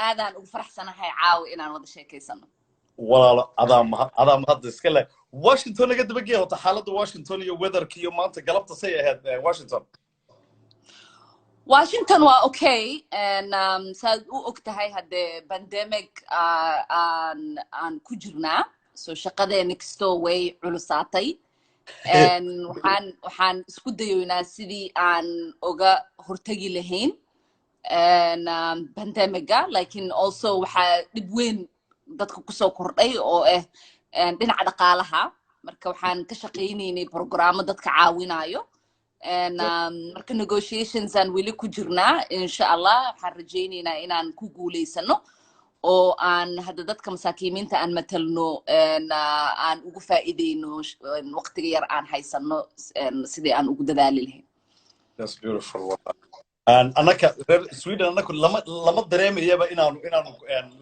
aadaan ugu faraxsanahay caawi inaan wada sheekaysano walaalo adaa hadda iska leh Washington laga daba geeyo xaaladda Washington iyo weatherka iyo maanta galabta say ahayd Washington waa okay saad u ogtahay hadde pandemic aan ku jirnaa soo shaqadeena kastoo way culusaatay waxaan isku dayoynaa sidii aan uga hortagi lahayn pandemiga laakiin also waxaa dhib weyn dadka kusoo kordhay oo dhinaca dhaqaalaha marka waxaan ka shaqaynaynay programmo dadka caawinayo marka negotiations aan weli ku jirnaa insha Allah waxaan rajaynaynaa inaan ku guuleysano oo aan hadda dadka masaakiimiinta aan matalno aan ugu faa'iideyno waqtiga yar aan haysano sidii aan ugu dadaali lahayn. That's beautiful. Anaka Sweden anaka lama dareemayaba inaanu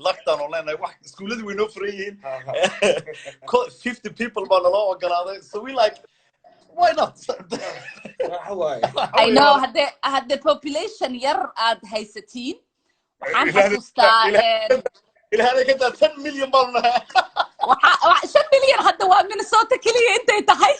lockdown online wax iskuuladii way noo furan yihiin 50 people baa naloo ogolaaday so we like why not I know had the population yar aad haysatiin waxaan xasuustaa ilaahay ka taa 10 million baa nahay 5 million hadda waa Minnesota kaliya intay tahay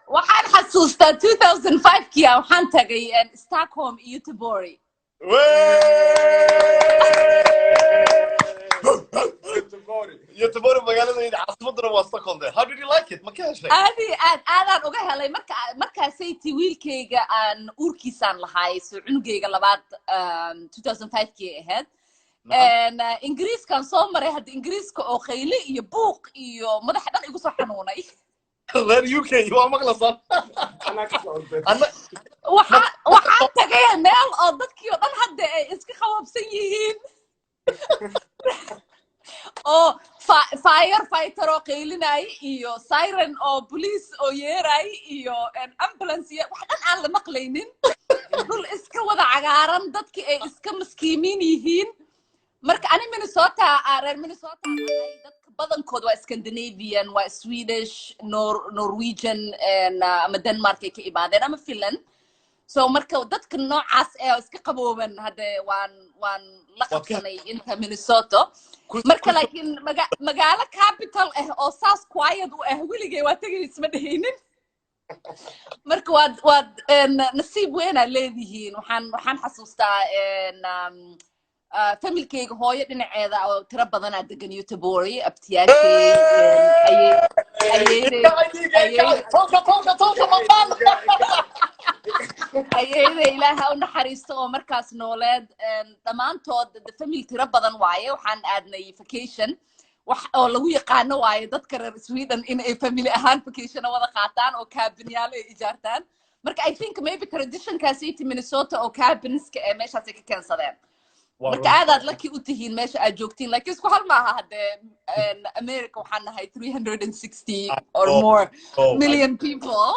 waxaan xasuustaa 2005 kii waxaan tagay Stockholm iyo Göteborg Göteborg magaalada caasimadda waa Stockholm. How did you like it? Ma ka heshay? aadaan uga helay markaasay wiilkayga aan uurkiisaan lahaay soo cunugayga labaad 2005 kii ahayd ingiriiskan soo maray hadda ingiriiska oo khayli iyo buuq iyo madax dhan igu soo xanuunay reer UK waa maqlasan waxaan tagay meel oo dadkii oo dhan hadda ay iska qawaabsan yihiin oo firefighter oo qaylinay iyo siren oo police oo yeeray iyo ambulance wax dhan aan la maqlaynin dul iska wada cagaaran dadkii ay iska maskiimiin yihiin marka ani Minnesota reer Minnesota dadka badankood waa Scandinavian waa Swedish Norwegian ama Denmark ay ka imaadeen ama Finland so marka dadka noocaas iska qabooban hadda waan la qabsanay inta Minnesota marka laakiin magaalo capital oo saas quiet u weligay waa tagay isma dhahaynin marka waad nasiib weyn aad leedihiin waxaan xasuustaa familkayga hooyo dhinaceeda oo tiro badan aad degan Göteborg ayayda ilaaha u naxariisto oo markaas nooleed dhammaantood family tiro badan waaye waxaan aadnay vacation wax oo lagu yaqaano waaye dadka reer Sweden in ay family ahaan vacation wada qaataan oo cabinyaal ay ijaartaan marka I think maybe traditionkaasi in Minnesota oo cabinska meeshaas ay ka keensadeen marka aadaad lucky u tihiin meesha aad joogtiin laakiin isku hal maaha hadda America waxaan nahay 360 or more million people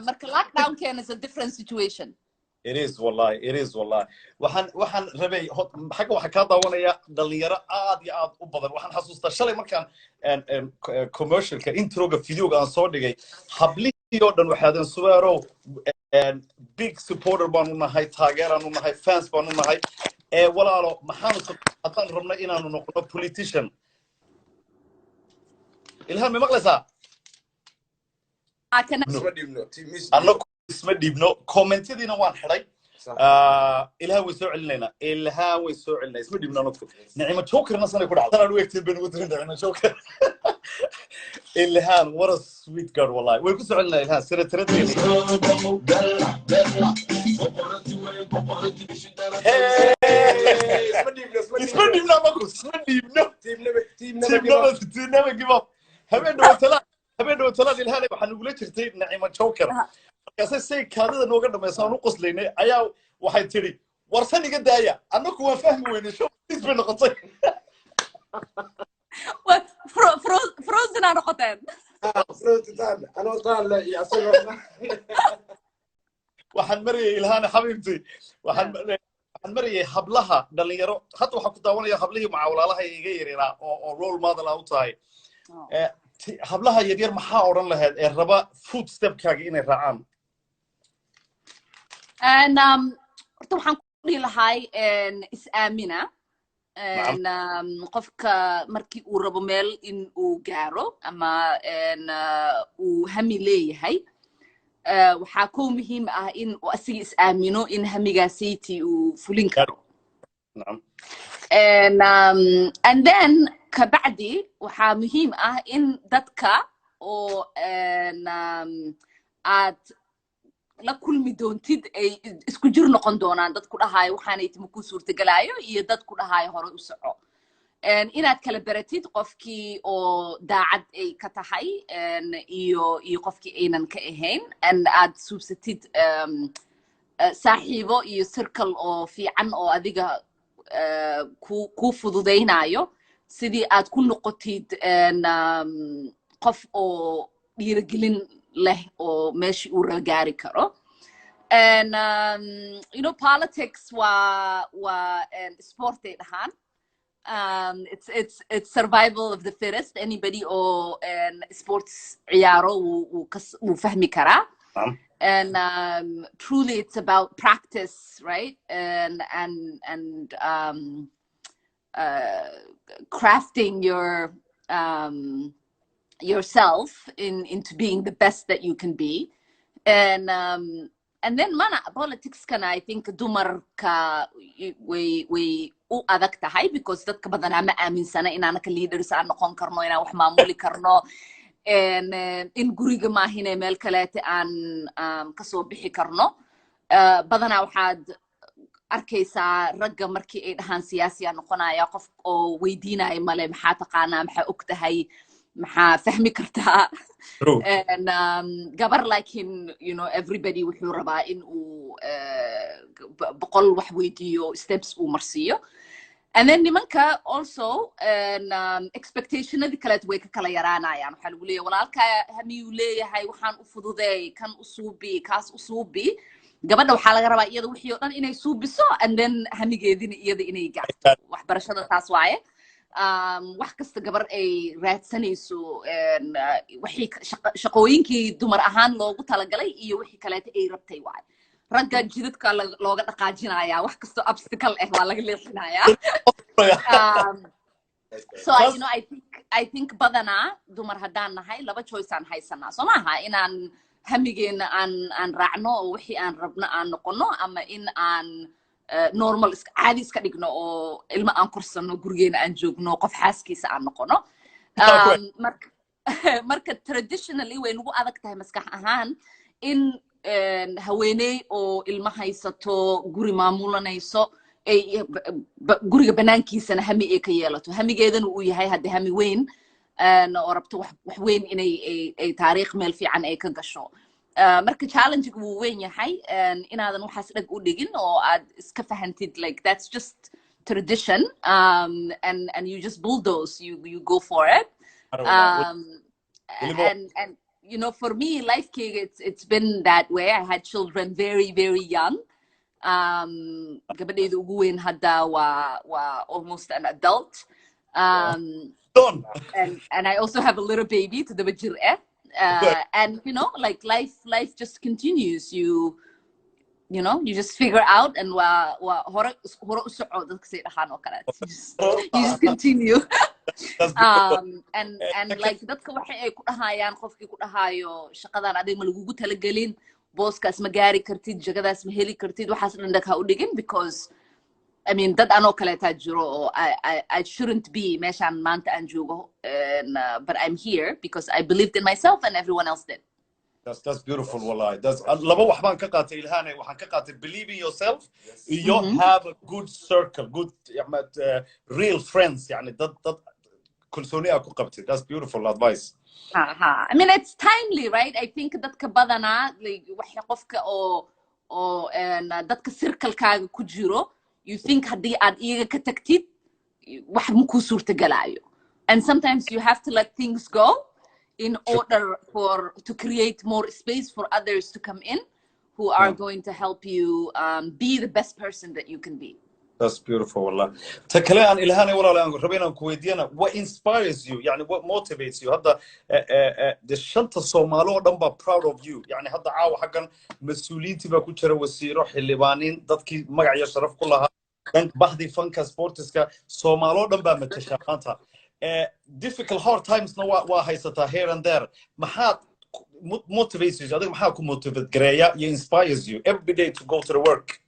marka lockdown is a different situation. It is wallahi waxaan rabay xagga waxa ka daawanaya dhalinyaro aad iyo aad u badan waxaan xasuustaa shalay markaan commercialka introga videoga aan soo dhigay hablihii oo dhan waxaadan suweero big supporter baan u nahay taageeraan u nahay fans baan u nahay walaalo maxaan rabnay inaanu noqono politician Ilhan ma maqlaysaa isma dhiibno commentadiina waan xidhay ilaaha way soo celinayna isma dhiibno anadku nicimo jokerna sanay ku dhacday anaan u egtiin baan ugu dirin nicimo joker ilhan what a sweet girl wallahi way ku soo celinaa ilhan senatradeena isma dhiibno amaku isma dhiibno team never give up habeen dhawatalad ilhan waxaan ugula jirtay nicimo joker markaasay say kaadida nooga dhammaysaan u qoslaynay ayaa waxay tidhi warsan iga daaya annaku waan fahmi weynay showis bay noqotay frozen aan noqoteen waxaan marayay ilhaan xabiibti waxaan marayay hablaha dhalinyaro hadda waxaan ku daawanaya hablihii macawlaalaha iga yareeraa oo role model ah u tahay hablaha yaryar maxaa odhan lahayd ee raba footstepkaaga inay raacaan horta waxaan ku dhihi lahay is-aamina qofka markii uu rabo meel in uu gaaro ama uu hami leeyahay waxaa ko muhiim ah in uu asiga is-aamino in hamigaasaytii uu fulin karo and then kabacdi waxaa muhiim ah in dadka oo aad la kulmi doontid ay isku jir noqon doonaan dad ku dhahayo waxaanay timo ku suurtagalaayo iyo dad ku dhahayo hore u soco inaad kala baratid qofkii oo daacad ay ka tahay iyo qofkii aynan ka ahayn aad suubsatid saaxiibo iyo circle oo fiican oo adiga ku fududaynayo sidii aad ku noqotid qof oo dhiirigelin leh oo meeshii uu gaari karo politics waa sport ay dhahaan it's survival of the fittest anybody oo sports ciyaaro wuu fahmi karaa and truly it's about practice right and crafting yourself into being the best that you can be and then mana politics kana I think dumarka way u adag tahay because dadka badanaa ma aaminsana inaanaka leaders aan noqon karno inaan wax maamuli karno in guriga maahine meel kaleete aan kasoo bixi karno badanaa waxaad arkaysaa ragga markii ay dhahaan siyaasiya noqonaya qof oo weydiinaya male maxaa taqaanaa maxaa og tahay maxaa fahmi kartaa and gabar like him everybody wuxuu rabaa in uu boqol wax weydiiyo steps uu marsiiyo and then nimanka also expectationadii kaleet way ka kala yaraanayaan waxaa lagu leeyahay walaalkaa hamiyuu leeyahay waxaan u fududeey kan u suubi kaas u suubi gabadha waxaa laga rabaa iyada wixii oo dhan inay suubiso and then hamigeedina iyada inay gaarto waxbarashada taas waaye wax kasta gabar ay raadsanayso wixii shaqooyinkii dumar ahaan loogu talagalay iyo wixii kaleeta ay rabtay waaye ragga jidadka looga dhaqaajinayaa wax kastoo obstacle ah waa laga leexinayaa so I think badanaa dumar haddaan nahay laba choice aan haysanaa soo maaha inaan hamigeena aan raacno oo wixii aan rabno aan noqono ama in aan normal caadi iska dhigno oo ilmo aan korsano gurigeena aan joogno qof xaaskiisa aan noqono marka traditionally way nagu adag tahay maskax ahaan in haweeney oo ilmo haysato guri maamulanayso guriga banaankiisana hami ay ka yeelato hamigeedana uu yahay hadde hami weyn oo rabto wax weyn inay taariikh meel fiican ay ka gasho marka challenge-gu wuu weyn yahay inaadan waxaas dhag u dhigin oo aad iska fahantid like that's just tradition and you just bulldoze you go for it and for me lifekeyga it's been that way I had children very very young gabadhayda ugu weyn hadda waa almost an adult and I also have a little baby to the jir and like life just continues you just figure out and hore u soco dadka say dhahaan oo kale you just continue and like dadka waxa ay ku dhahayaan qofkii ku dhahayo shaqadan adig ma lagugu talagelin booskaas ma gaari kartid jagadaas ma heli kartid waxaas dhan dadka u dhigin because I mean dad anoo kaleetaa jiro oo I shouldn't be meeshaan maanta aan joogo but I'm here because I believed in myself and everyone else did That's beautiful wallahi that's laba wax baan ka qaatay Ilhan waxaan ka qaatay believe in yourself you have a good circle good real friends yani dad kalsooni ku qabtay that's beautiful advice I mean it's timely right I think dadka badana like waxa qofka oo dadka circle-kaaga ku jiro you think haddii aad iyaga ka tagtid wax ma ku suurtagalaayo and sometimes you have to let things go in order to create more space for others to come in who are going to help you be the best person that you can be That's beautiful والله. تكلم عن إلهاني ولا ربنا كويدينا. What inspires you? يعني what motivates you? هذا الشنطة الصومالية دم proud of you. يعني هذا عاو حقا مسؤوليتي بكتير وسيرة حلبانين ضدك مقع يشرف كلها. دنك بحدي فنك سبورتس كا صومالية دم متشابهاتها. Difficult hard times نوا هيستا here and there. محات motivates you. هذا محات motivate كريا inspires you every day to go to the work.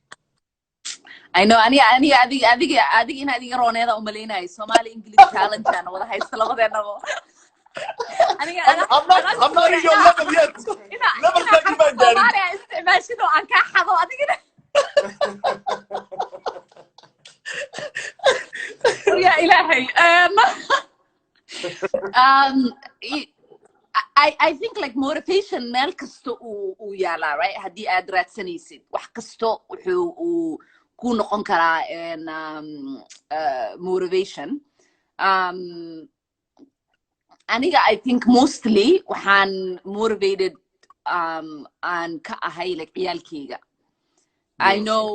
I know أديك إن أديك رونيدا أملينا Somali English challenge أنا وده هاي السلام ده أنا I'm not in your level yet. Level that you might get. Somali استعمال شنو أنك حظو أديك يا إلهي I think like motivation meel kasto uu yaala right haddii aad raadsanaysid wax kasto wuxuu ku noqon karaa motivation aniga I think mostly waxaan motivated aan ka ahay like ciyaalkayga I know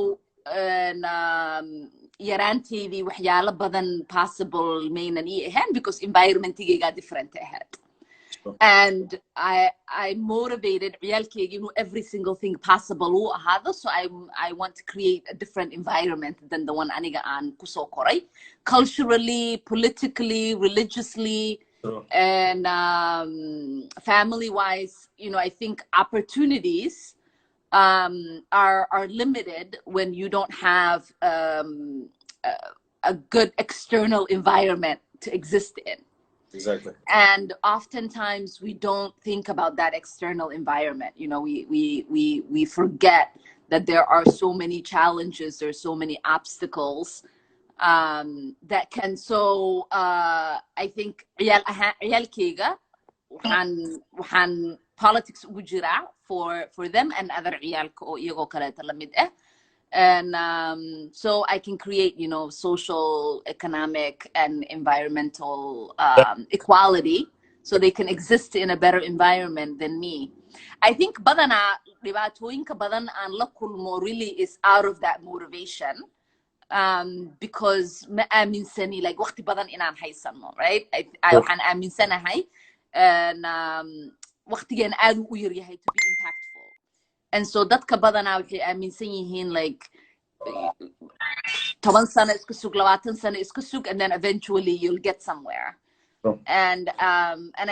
yaraanteydii waxyaalo badan possible maynan ii ahayn because environmentigayga different ahayd and I motivated ciyaalkayga inuu every single thing possible uu ahaado so I want to create a different environment than the one aniga aan kusoo koray culturally politically religiously and family wise you know I think opportunities are limited when you don't have a good external environment to exist in. Exactly. And oftentimes we don't think about that external environment. You know, we forget that there are so many challenges, there's so many obstacles that can so I think ciyaalkayga waxaan politics ugu jiraa for them and other ciyaalka oo iyagoo kaleeta la mid ah and so I can create you know social economic and environmental equality so they can exist in a better environment than me I think badana dhibaatooyinka badan aan la kulmo really is out of that motivation because ma aaminsani like waqti badan inaan haysano right waxaan aaminsanahay and waqtigeena aad u yar yahay to be impactful and so dadka badanaa waxay aaminsan yihiin like 10 sano iska sug 20 sano iska sug and then eventually you'll get somewhere and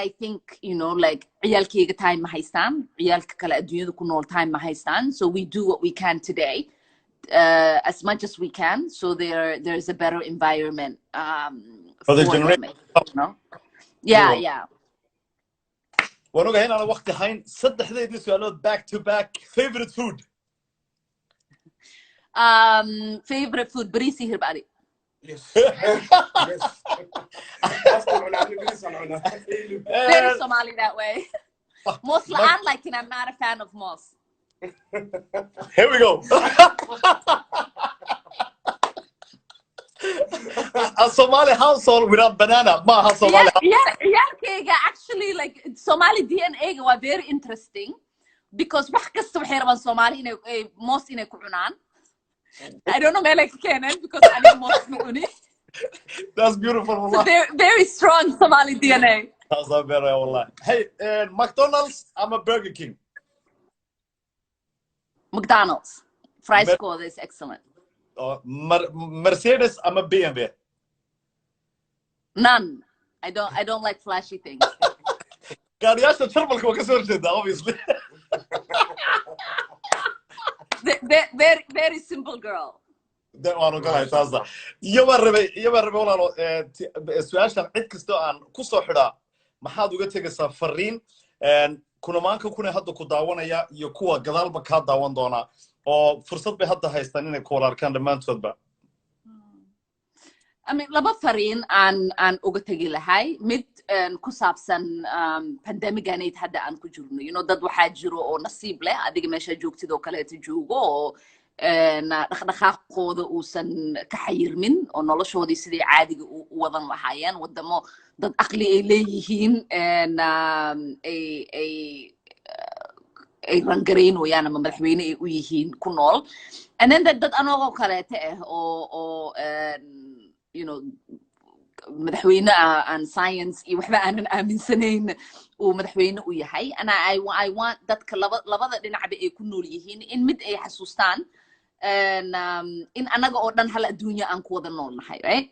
I think you know like ciyaalkayga time ma haystaan ciyaalka kale adduunyada ku nool time ma haystaan so we do what we can today as much as we can so there's a better environment for the generation you know yeah وانا هنا على وقت حين صدحدي سؤالات back to back favorite food favorite food بريسي هرباري yes very Somali that way most like and I'm not a fan of moss here we go a Somali household without banana ma ha Somali yeah actually like Somali DNA was very interesting because wax kasta waxay rabaan Somali inay moss inay ku cunaan I don't know like Kenan because I need moss ku cuni that's beautiful والله so very strong Somali DNA that's very والله hey McDonald's I'm a Burger King McDonald's fries score is excellent Mercedes I'm a BMW none I don't like flashy things gaariyaasha turbalka waa ka soo horjeeda obviously very simple girl ده waanu galay taasa iyo rabay walaalo su'aashan cid kasto aan ku soo xidhaa maxaad uga tegaysaa fariin kunamaanka kuna hadda ku daawanaya iyo kuwa gadaalba ka daawan doona oo fursad bay hadda haystaan inay ku arkaan dhamaantoodba I mean laba fariin aan uga tagi lahay mid ku saabsan pandemic-aneyd hadda aan ku jirno you know dad waxaa jiro oo nasiib leh adiga meesha joogtid oo kaleeta joogo oo dhaqdhaqaaqooda uusan ka xayirmin oo noloshoodii sidii caadiga u wadan lahaayeen wadamo dad aqli ay leeyihiin ay rangareynayaan ama madaxweyne ay u yihiin ku nool and then dad anagoo kaleete oo you know madaxweyne aan science iyo waxba aanan aaminsanayn uu madaxweyne u yahay and I want dadka labada dhinacba ay ku nool yihiin in mid ay xasuustaan in anaga oo dhan hal adduunya aan ku wada nool nahay right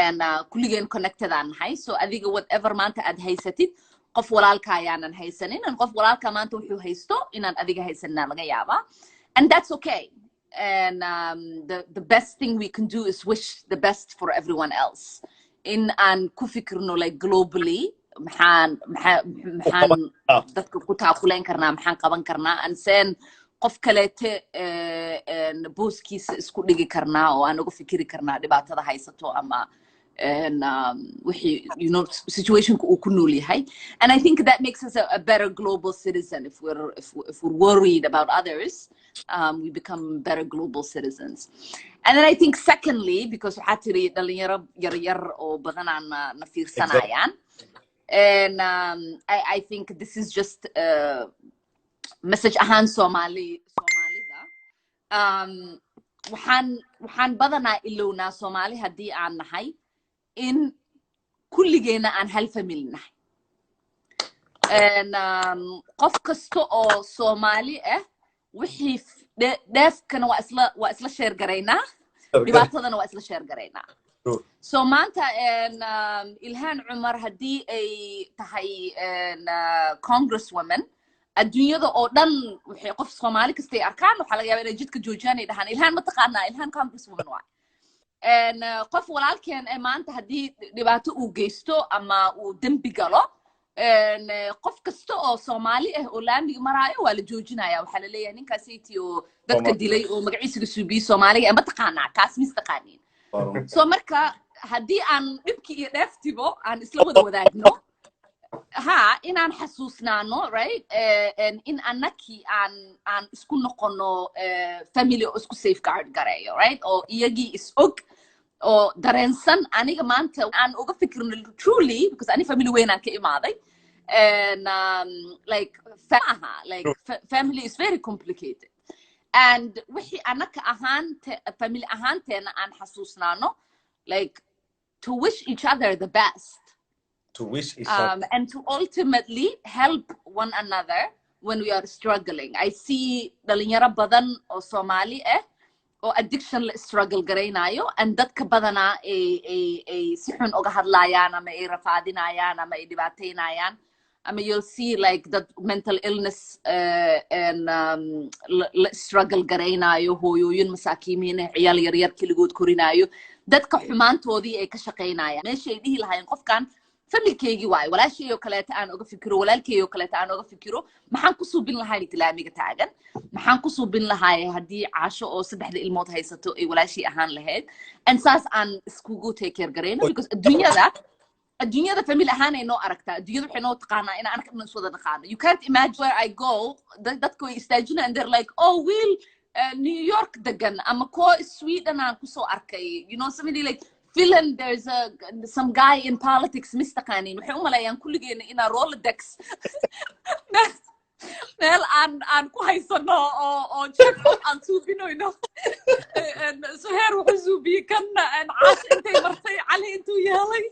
and kulligeen connected aan nahay so adiga whatever maanta aad haysatid qof walaalka ayaanan haysanin and qof walaalka maanta wuxuu haysto inaan adiga haysanina laga yaabaa and that's okay and the best thing we can do is wish the best for everyone else in aan ku fikirno like globally maxaan dadka ku taakuleen karnaa maxaan qaban karnaa and sen qof kaleete booskiisa isku dhigi karnaa oo aan uga fikiri karnaa dhibaatada haysato ama and you know situationka uu ku nool yahay and I think that makes us a better global citizen if we're worried about others we become better global citizens and then I think secondly because waxaa tiri dhalinyaro yaryar oo badan aan na fiirsanayaan and I think this is just message ahaan Soomaalida waxaan badanaa ilownaa Soomaali haddii aan nahay in kulligeena aan hal family nahay and qof kasta oo Soomaali wixii dheefkana waa isla share garaynaa dhibaatadana waa isla share garaynaa so maanta Ilhan Omar haddii ay tahay congresswoman adduunyada oo dhan waxay qof Soomaali kasta arkaan waxa laga yaabaa inay jidka joojiyaan ay dhahaan Ilhan ma taqaanaa Ilhan congresswoman waa and qof walaalkeen maanta haddii dhibaato uu geysto ama uu dembi galo and qof kasta oo Soomaali oo laamiga maraayo waa la joojinaya waxa la leeyahay ninkaasaytii oo dadka dilay oo magaciisa Subeer Soomaaliga ma taqaanaa kaas mis taqaaniin so marka haddii aan dhibki iyo dheeftibo aan isla wada wadaagno inaan xasuusnaano right in annaki aan isku noqono family oo isku safeguard gareeyo right oo iyagii is og oo dareensan aniga maanta aan uga fikirno truly because ani family weyn aan ka imaaday and like family is very complicated and wixii annaka family ahaanteena aan xasuusnaano like to wish each other the best to wish each other and to ultimately help one another when we are struggling. I see dhalinyaro badan oo Soomaali oo addiction la struggle garaynayo and dadka badana ay si xun uga hadlayaan ama ay rafaadinayaan ama ay dhibaateynayaan ama you'll see like that mental illness and la struggle garaynayo hooyooyin masaakiimiin ciyaal yaryar kaligood korinayo dadka xumaantoodii ay ka shaqeynayaan meesha ay dhihi lahaayeen qofkan familkeygi waay walaashii oo kaleeta aan uga fikiro walaalkey oo kaleeta aan uga fikiro maxaan ku suubin lahaa islaamiga taagan maxaan ku suubin lahaa haddii caasho oo saddexda ilmood haysato ay walaashii ahaan lahayd and saas aan iskugu take care gareyno because adduunyada family ahaan ay noo aragtaa adduunyada waxay noo taqaanaa inaan anaka dhan iswada naqaano you can't imagine where I go dadka way istaajina and they're like oh will New York degan ama ko Sweden aan kusoo arkay you know somebody like Finland, there's some guy in politics, Mr. Kanin. waxay u maleeyaan kulligeena inaan Rolodex meel aan ku haysano oo check aan suubinoyno Suheer wuxuu suubiyey kanna caas intay martay cali intuu yeelay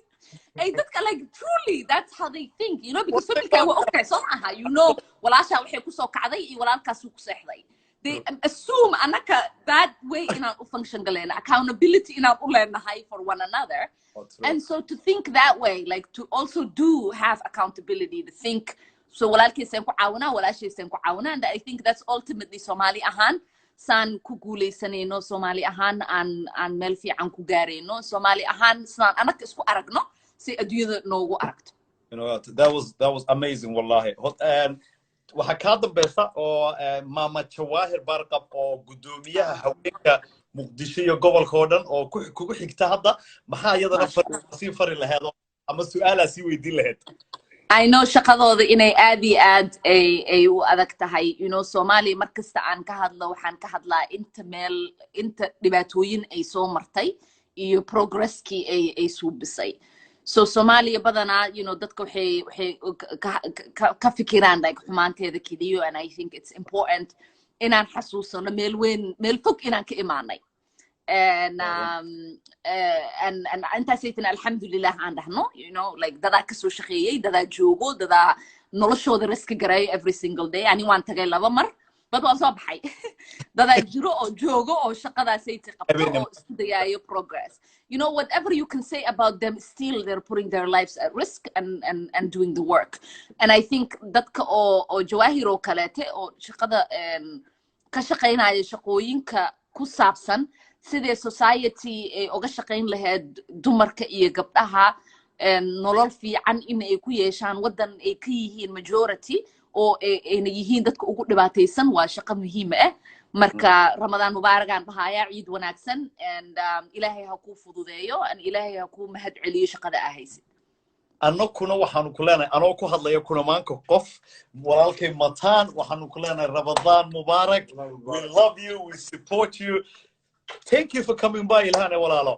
ay dadka like truly that's how they think you know because familka waa okay soo aha you know walaasha waxay kusoo kacday iyo walaalkaas uu ku seexday they assume anaka that way in our function galena accountability in our high for one another and so to think that way like to also do have accountability to think so walaalkiisaan ku caawinaa walaashiisaan ku caawinaa and I think that's ultimately Somali ahaan saan ku guuleysanayno Somali ahaan aan meel fiican ku gaarayno Somali ahaan saan anaka isku aragno si adduunyada noogu aragto you know that was amazing wallahi waxa ka dambaysa oo maama Jawaahir Barqab oo gudoomiyaha haweenka Muqdisho iyo gobolka oo dhan oo kugu xigta hadda maxaa iyadana fari lahayd ama su'aalaha si weydiin lahayd I know shaqadooda inay aad iyo aad ay u adag tahay you know Soomaali markasta aan ka hadlo waxaan ka hadlaa inta dhibaatooyin ay soo martay iyo progresskii ay suubisay so Somalia badana dadka waxay ka fikiraan like xumaanteeda kaliyo and I think it's important inaan xasuusano meel fog inaan ka imaanay and inta saytana alxamdulillah aan dhahno like dada ka soo shaqeeyay dada joogo dada noloshooda risk garay every single day ani waan tagay laba mar bad waan soo baxay dada jiro oo joogo oo shaqadaasay qabto oo isku dayayo progress whatever you can say about them still they're putting their lives at risk and doing the work and I think dadka oo jawaahir oo kaleete oo shaqada ka shaqeynaya shaqooyinka ku saabsan sidee society ay uga shaqeyn lahayd dumarka iyo gabdhaha nolol fiican in ay ku yeeshaan wadan ay ka yihiin majority oo ayna yihiin dadka ugu dhibaataysan waa shaqo muhiim ah marka ramadaan mubaarakan bahaya ciid wanaagsan and ilaahay ha ku fududeeyo and ilaahay ha ku mahad celiyo shaqada ahaysid annaguna waxaanu ku leenahay anoo ku hadlaya kunamaanka qof walaalkay mataan waxaanu ku leenahay ramadaan mubaarak we love you we support you thank you for coming by Ilhan walaalo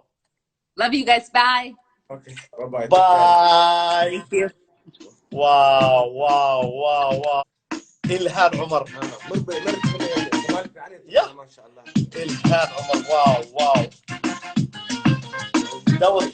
love you guys bye okay bye bye thank you wow Ilhan Omar ما شاء الله Ilhan Omar wow that was